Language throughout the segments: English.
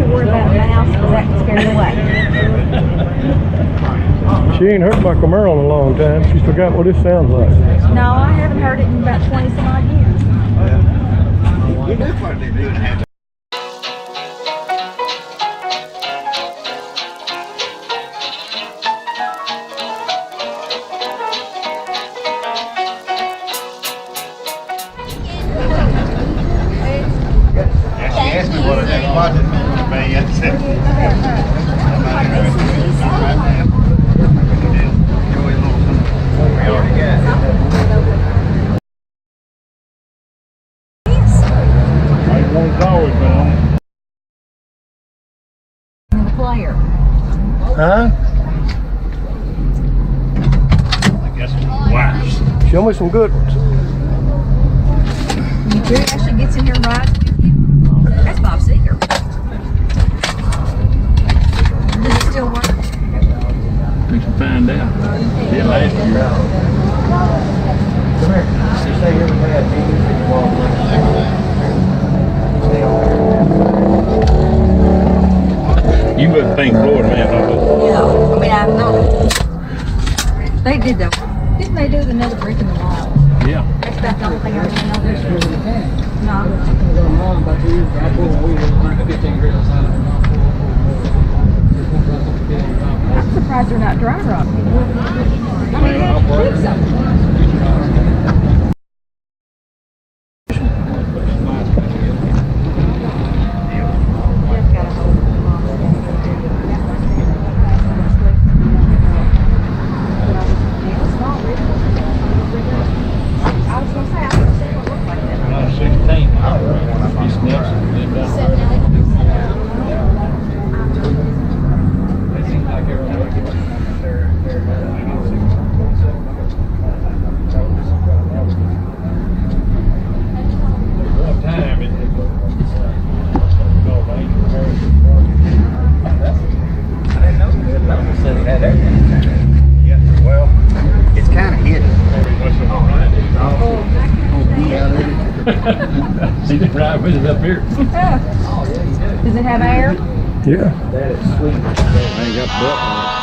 to worry about a mouse because that can scare it away. She ain't heard my Camaro in a long time. She forgot what it sounds like. No, I haven't heard it in about 20 some odd years. We knew what they do and have to. She asked me what her deposit was going to be. I said, we already got it. One's always been on. The player. Huh? I guess wax. Show me some good ones. When Jerry actually gets in here and rides with you, that's Bob Seger. Does it still work? We can find out. Yeah, last year. Come here. Stay here with Dad. You wouldn't think Florida man Yeah. I mean, I know. They did though. Didn't they do another brick in the wall? Yeah. That's about the only thing I really know this year. No. I'm surprised they're not dry rot. I mean, they have to do something. It's kind of hidden. See the drive with it up here. Does it have air? Yeah. That is sweet. I ain't got butt on it.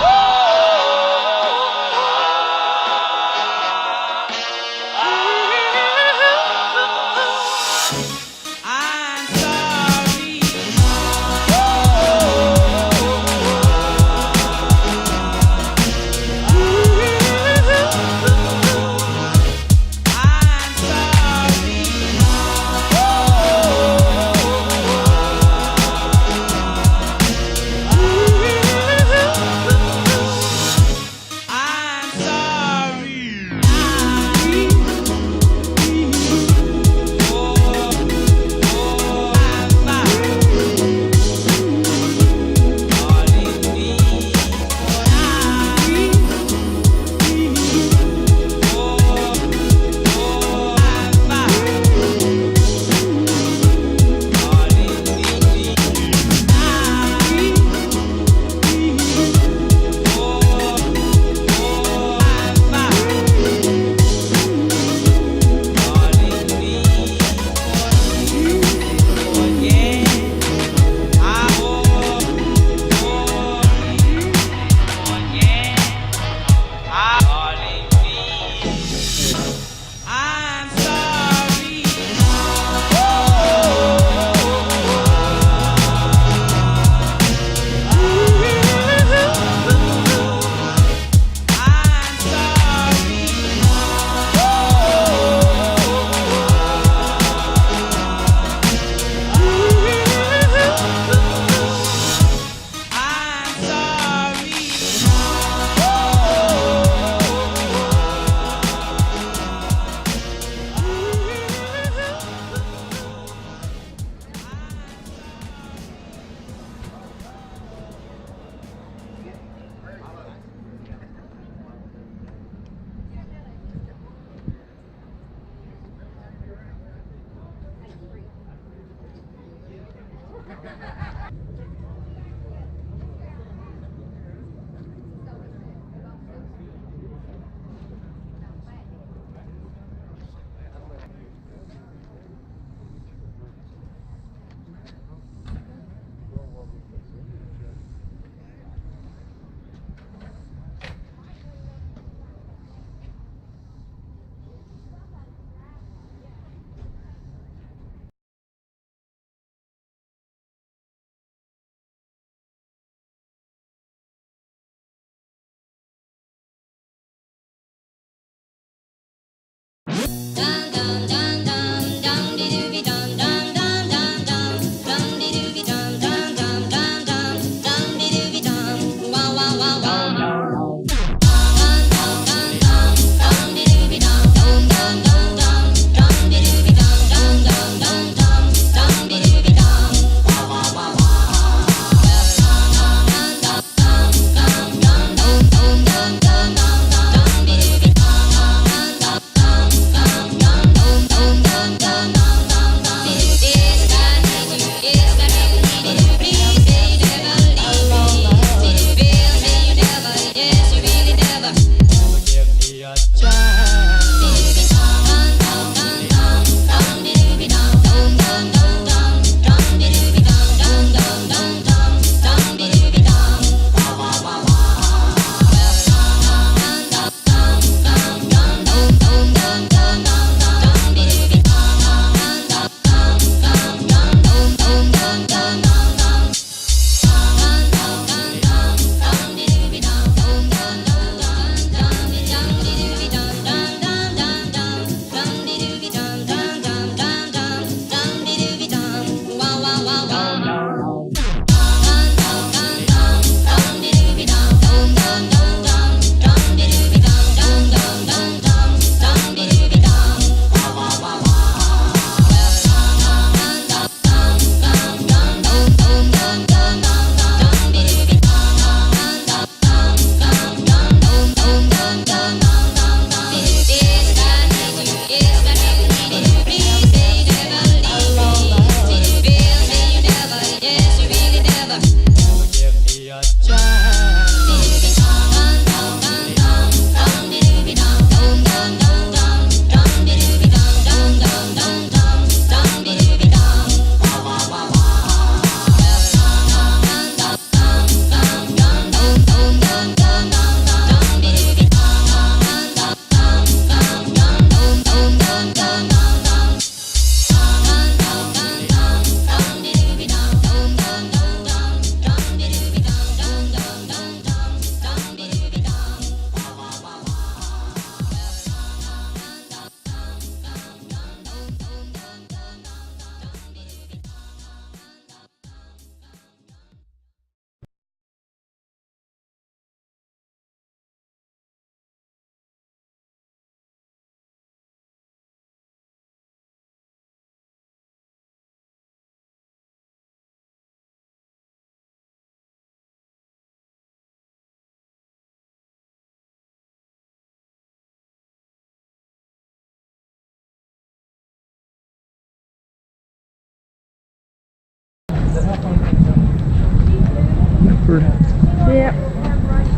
Pretty. Yep.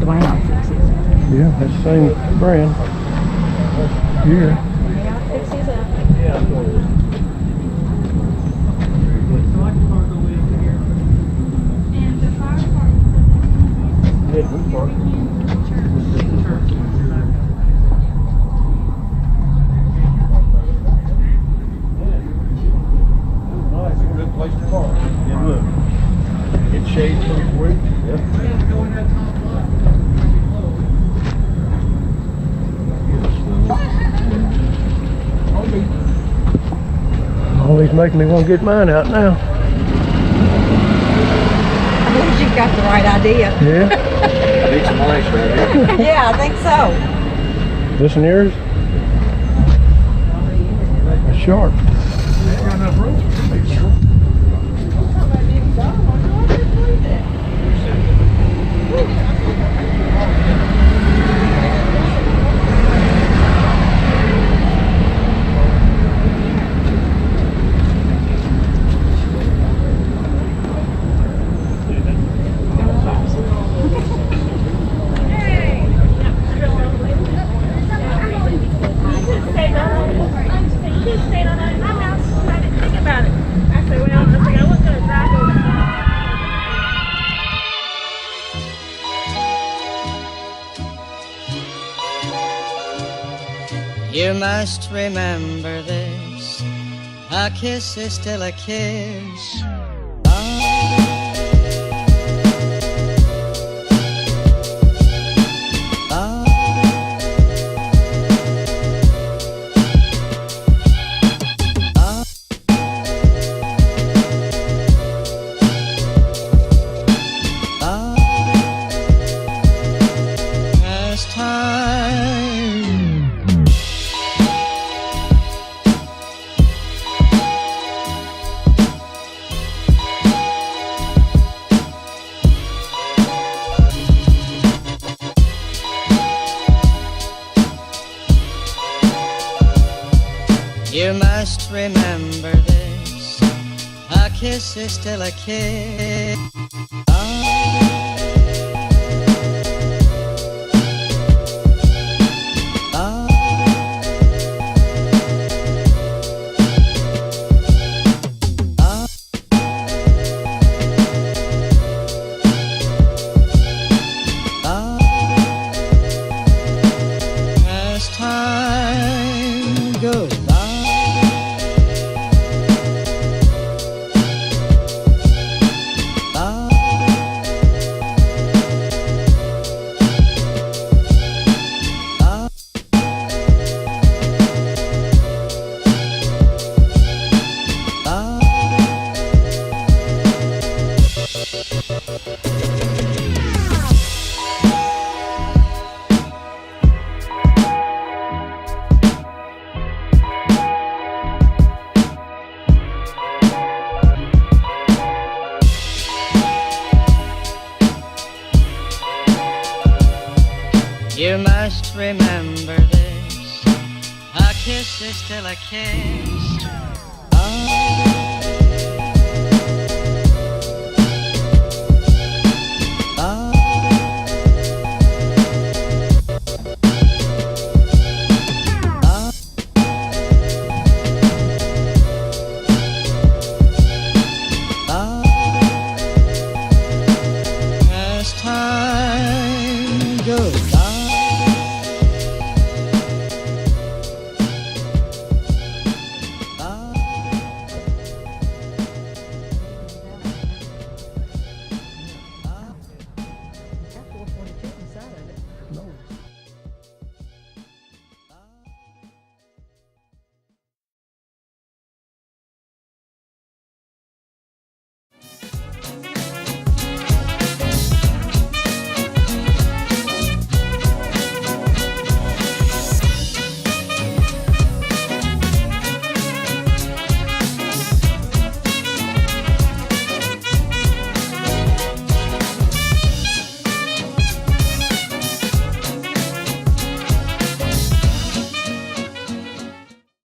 Dwayne will fix it. Yeah, that's the same brand. Here. Good place to park. Yeah, look. It shades pretty quick. All these making me want to get mine out now. I believe you've got the right idea. Yeah. Need some ice right here. Yeah, I think so. This one yours? That's sharp. You must remember this, a kiss is still a kiss. must remember this. A kiss is still a kiss. As time goes by, you must remember this. A kiss is still a kiss. As time goes by.